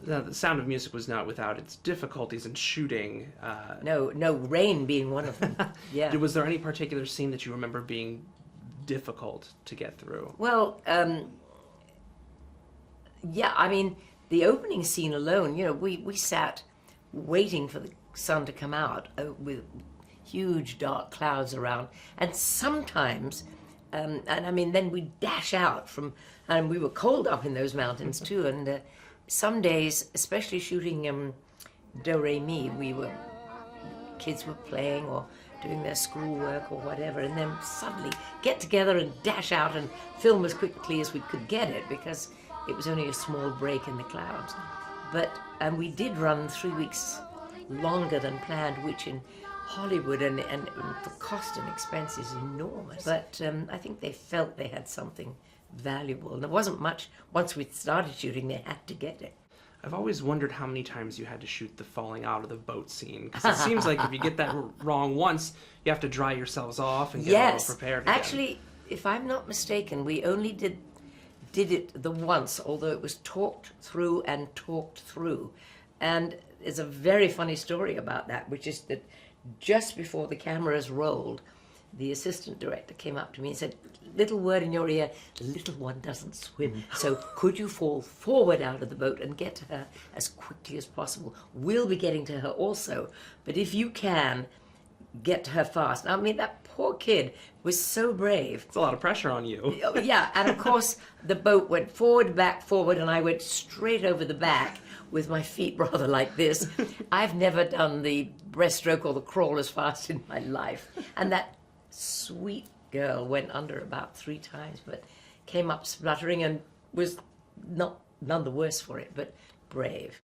The Sound of Music was not without its difficulties in shooting. No, rain being one of them. Yeah. Was there any particular scene that you remember being difficult to get through? Well, yeah, I mean, the opening scene alone, we sat waiting for the sun to come out with huge dark clouds around. And sometimes, and I mean, then we dash out and we were cold up in those mountains too. And some days, especially shooting Do Re Mi, kids were playing or doing their schoolwork or whatever, and then suddenly get together and dash out and film as quickly as we could get it, because it was only a small break in the clouds. And we did run 3 weeks longer than planned, which in Hollywood and the cost and expense is enormous. But I think they felt they had something valuable, and there wasn't much. Once we started shooting, they had to get it. I've always wondered how many times you had to shoot the falling out of the boat scene, because it seems like if you get that wrong once, you have to dry yourselves off and get all prepared again. Actually, if I'm not mistaken, we only did it the once, although it was talked through. And there's a very funny story about that, which is that just before the cameras rolled, the assistant director came up to me and said, "Little word in your ear, the little one doesn't swim, so could you fall forward out of the boat and get to her as quickly as possible? We'll be getting to her also, but if you can, get to her fast." Now, I mean, that poor kid was so brave. It's a lot of pressure on you. Yeah, and of course, the boat went forward, back, forward, and I went straight over the back with my feet rather like this. I've never done the breaststroke or the crawl as fast in my life. And that sweet girl went under about 3 times, but came up spluttering and was none the worse for it, but brave.